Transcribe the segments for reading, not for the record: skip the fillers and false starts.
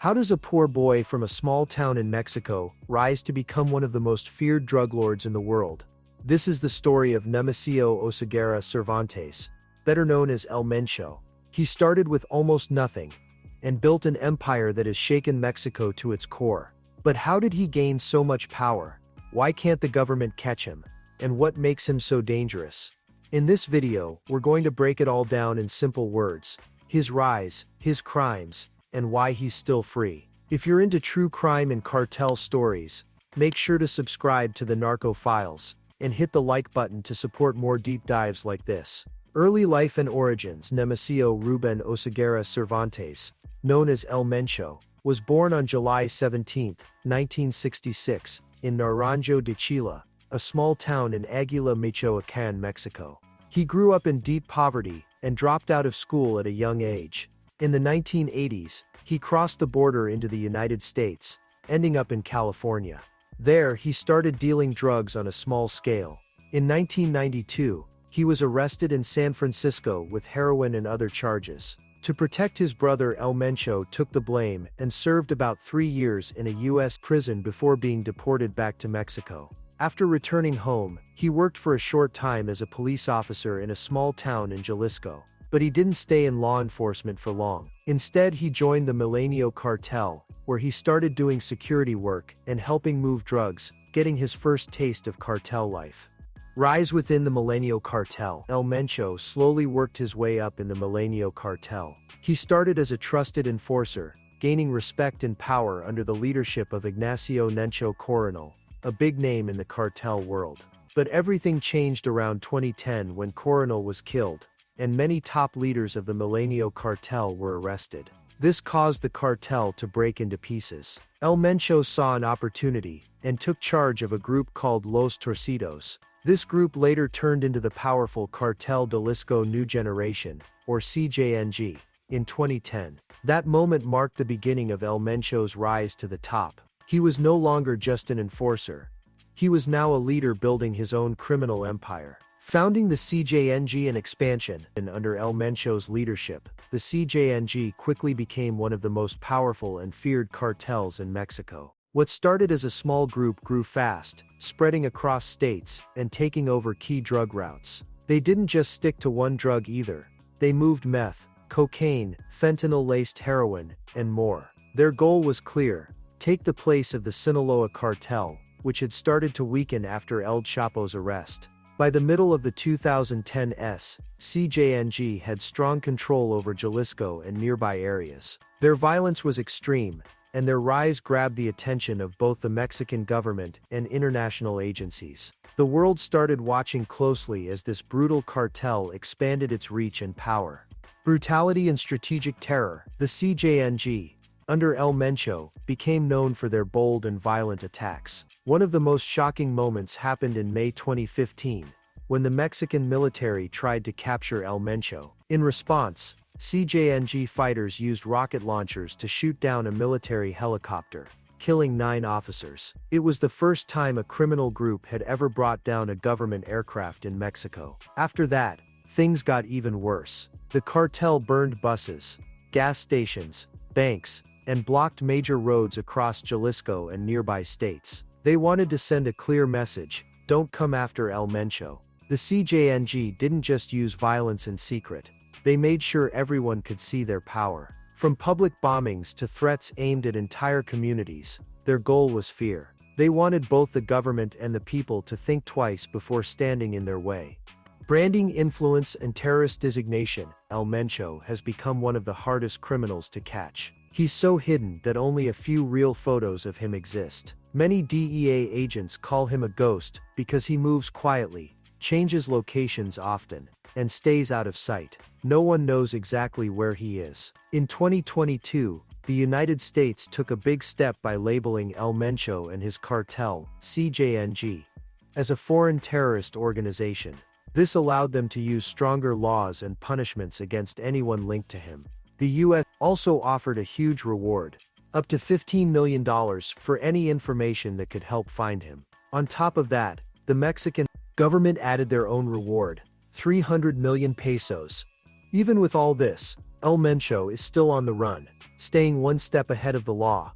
How does a poor boy from a small town in Mexico rise to become one of the most feared drug lords in the world? This is the story of Nemesio Oseguera Cervantes, better known as El Mencho. He started with almost nothing and built an empire that has shaken Mexico to its core. But how did he gain so much power? Why can't the government catch him? And what makes him so dangerous? In this video, we're going to break it all down in simple words: his rise, his crimes, and why he's still free. If you're into true crime and cartel stories, make sure to subscribe to the Narco Files and hit the like button to support more deep dives like this. Early life and origins. Nemesio Ruben Oseguera Cervantes, known as El Mencho, was born on July 17, 1966, in Naranjo de Chile, a small town in Aguila, Michoacán, Mexico. He grew up in deep poverty and dropped out of school at a young age. In the 1980s, he crossed the border into the United States, ending up in California. There, he started dealing drugs on a small scale. In 1992, he was arrested in San Francisco with heroin and other charges. To protect his brother, El Mencho took the blame and served about 3 years in a U.S. prison before being deported back to Mexico. After returning home, he worked for a short time as a police officer in a small town in Jalisco. But he didn't stay in law enforcement for long. Instead, he joined the Millennio cartel, where he started doing security work and helping move drugs, getting his first taste of cartel life. Rise within the Millennio cartel. El Mencho slowly worked his way up in the Millennio cartel. He started as a trusted enforcer, gaining respect and power under the leadership of Ignacio Mencho Coronel, a big name in the cartel world. But everything changed around 2010 when Coronel was killed, and many top leaders of the Millennio cartel were arrested. This caused the cartel to break into pieces. El Mencho saw an opportunity and took charge of a group called Los Torcidos. This group later turned into the powerful Cartel Jalisco New Generation, or CJNG, in 2010. That moment marked the beginning of El Mencho's rise to the top. He was no longer just an enforcer. He was now a leader building his own criminal empire. Founding the CJNG and expansion, and under El Mencho's leadership, the CJNG quickly became one of the most powerful and feared cartels in Mexico. What started as a small group grew fast, spreading across states and taking over key drug routes. They didn't just stick to one drug either. They moved meth, cocaine, fentanyl-laced heroin, and more. Their goal was clear: take the place of the Sinaloa cartel, which had started to weaken after El Chapo's arrest. By the middle of the 2010s, CJNG had strong control over Jalisco and nearby areas. Their violence was extreme, and their rise grabbed the attention of both the Mexican government and international agencies. The world started watching closely as this brutal cartel expanded its reach and power. Brutality and strategic terror. The CJNG, under El Mencho, became known for their bold and violent attacks. One of the most shocking moments happened in May 2015, when the Mexican military tried to capture El Mencho. In response, CJNG fighters used rocket launchers to shoot down a military helicopter, killing 9 officers. It was the first time a criminal group had ever brought down a government aircraft in Mexico. After that, things got even worse. The cartel burned buses, gas stations, banks, and blocked major roads across Jalisco and nearby states. They wanted to send a clear message: don't come after El Mencho. The CJNG didn't just use violence in secret. They made sure everyone could see their power. From public bombings to threats aimed at entire communities, their goal was fear. They wanted both the government and the people to think twice before standing in their way. Branding, influence, and terrorist designation. El Mencho has become one of the hardest criminals to catch. He's so hidden that only a few real photos of him exist. Many DEA agents call him a ghost because he moves quietly, changes locations often, and stays out of sight. No one knows exactly where he is. In 2022, the United States took a big step by labeling El Mencho and his cartel, CJNG, as a foreign terrorist organization. This allowed them to use stronger laws and punishments against anyone linked to him. The U.S. also offered a huge reward, up to $15 million for any information that could help find him. On top of that, the Mexican government added their own reward, 300 million pesos. Even with all this, El Mencho is still on the run. staying one step ahead of the law,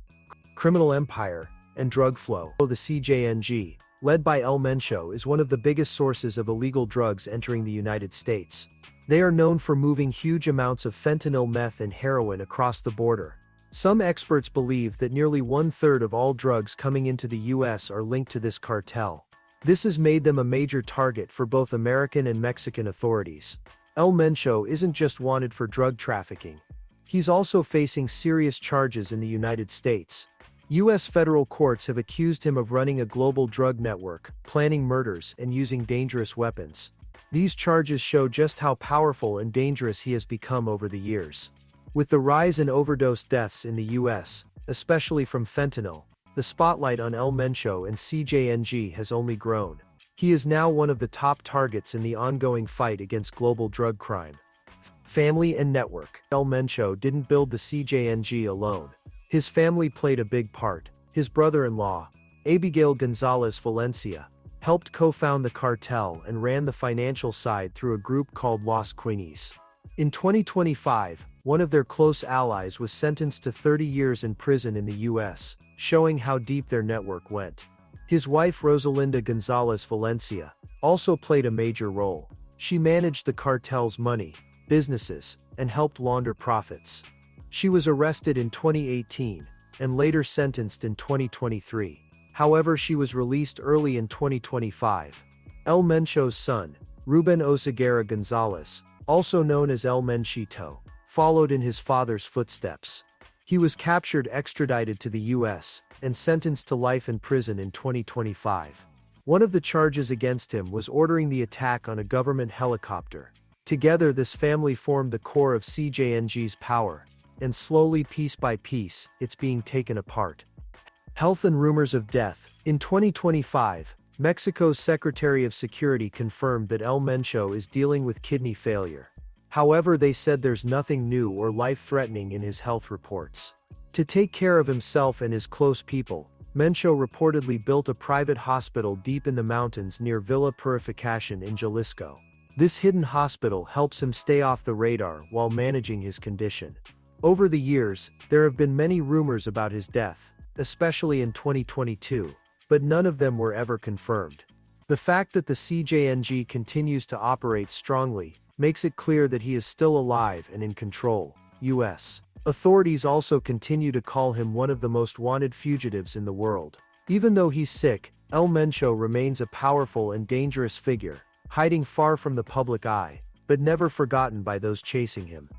criminal empire, and drug flow. The CJNG, led by Mencho, is one of the biggest sources of illegal drugs entering the United States. They are known for moving huge amounts of fentanyl, meth, and heroin across the border. Some experts believe that nearly 1/3 of all drugs coming into the US are linked to this cartel. This has made them a major target for both American and Mexican authorities. Mencho isn't just wanted for drug trafficking. He's also facing serious charges in the United States. U.S. federal courts have accused him of running a global drug network, planning murders, and using dangerous weapons. These charges show just how powerful and dangerous he has become over the years. With the rise in overdose deaths in the U.S., especially from fentanyl, the spotlight on Mencho and CJNG has only grown. He is now one of the top targets in the ongoing fight against global drug crime. Family and network. Mencho didn't build the CJNG alone. His family played a big part. His brother-in-law, Abigail Gonzalez Valencia, helped co-found the cartel and ran the financial side through a group called Los Queenies. In 2025, one of their close allies was sentenced to 30 years in prison in the U.S., showing how deep their network went. His wife Rosalinda Gonzalez Valencia also played a major role. She managed the cartel's money, businesses, and helped launder profits. She was arrested in 2018 and later sentenced in 2023. However, she was released early in 2025. Mencho's son, Ruben Oseguera Gonzalez, also known as Menchito, followed in his father's footsteps. He was captured, extradited to the U.S., and sentenced to life in prison in 2025. One of the charges against him was ordering the attack on a government helicopter. Together, this family formed the core of CJNG's power, and slowly, piece by piece, it's being taken apart. Health and rumors of death. In 2025, Mexico's Secretary of Security confirmed that Mencho is dealing with kidney failure. However, they said there's nothing new or life-threatening in his health reports. To take care of himself and his close people, Mencho reportedly built a private hospital deep in the mountains near Villa Purificación in Jalisco. This hidden hospital helps him stay off the radar while managing his condition. Over the years, there have been many rumors about his death, especially in 2022, but none of them were ever confirmed. The fact that the CJNG continues to operate strongly makes it clear that he is still alive and in control. U.S. authorities also continue to call him one of the most wanted fugitives in the world. Even though he's sick, Mencho remains a powerful and dangerous figure, hiding far from the public eye, but never forgotten by those chasing him.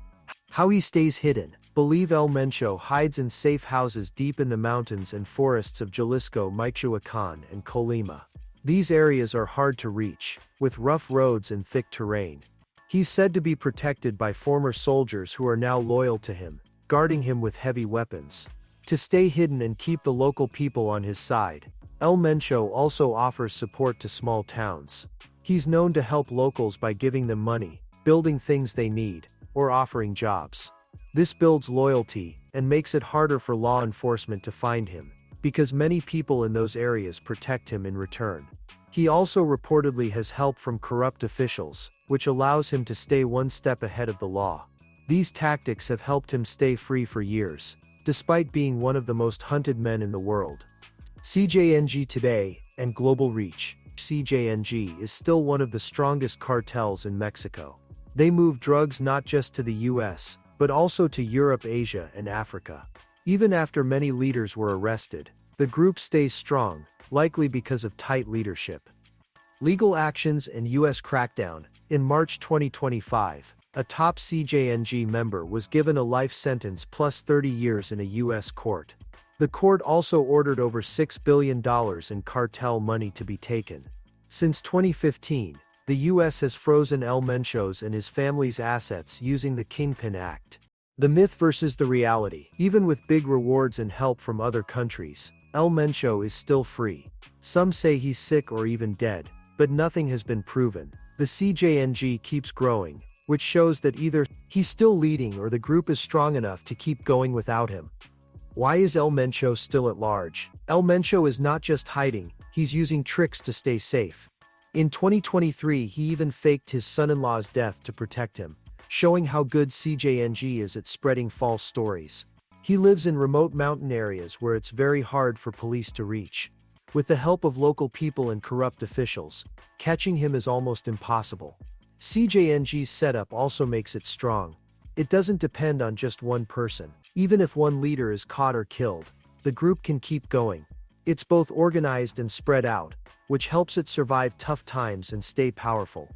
How he stays hidden. Believe Mencho hides in safe houses deep in the mountains and forests of Jalisco, Michoacán, and Colima. These areas are hard to reach, with rough roads and thick terrain. He's said to be protected by former soldiers who are now loyal to him, guarding him with heavy weapons. To stay hidden and keep the local people on his side, Mencho also offers support to small towns. He's known to help locals by giving them money, building things they need, or offering jobs. This builds loyalty and makes it harder for law enforcement to find him, because many people in those areas protect him in return. He also reportedly has help from corrupt officials, which allows him to stay one step ahead of the law. These tactics have helped him stay free for years, despite being one of the most hunted men in the world. CJNG today, and global reach. CJNG is still one of the strongest cartels in Mexico. They move drugs not just to the US, but also to Europe, Asia, and Africa. Even after many leaders were arrested, the group stays strong, likely because of tight leadership. Legal actions and US crackdown. In March 2025, a top CJNG member was given a life sentence plus 30 years in a US court. The court also ordered over $6 billion in cartel money to be taken. Since 2015, the US has frozen Mencho's and his family's assets using the Kingpin Act. The myth versus the reality. Even with big rewards and help from other countries, Mencho is still free. Some say he's sick or even dead, but nothing has been proven. The CJNG keeps growing, which shows that either he's still leading or the group is strong enough to keep going without him. Why is Mencho still at large? Mencho is not just hiding, he's using tricks to stay safe. In 2023, he even faked his son-in-law's death to protect him, showing how good CJNG is at spreading false stories. He lives in remote mountain areas where it's very hard for police to reach. With the help of local people and corrupt officials, catching him is almost impossible. CJNG's setup also makes it strong. It doesn't depend on just one person. Even if one leader is caught or killed, the group can keep going. It's both organized and spread out, which helps it survive tough times and stay powerful.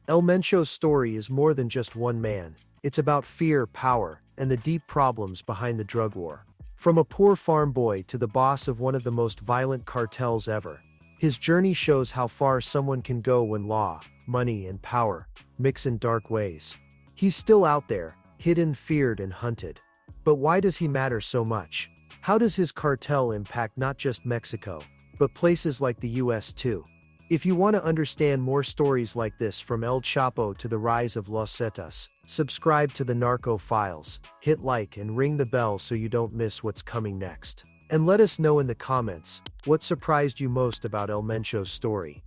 El Mencho's story is more than just one man. It's about fear, power, and the deep problems behind the drug war. From a poor farm boy to the boss of one of the most violent cartels ever, his journey shows how far someone can go when law, money, and power mix in dark ways. He's still out there, hidden, feared, and hunted. But why does he matter so much? How does his cartel impact not just Mexico, but places like the US too? If you want to understand more stories like this, from El Chapo to the rise of Los Zetas, subscribe to the Narco Files, hit like and ring the bell so you don't miss what's coming next. And let us know in the comments, what surprised you most about El Mencho's story.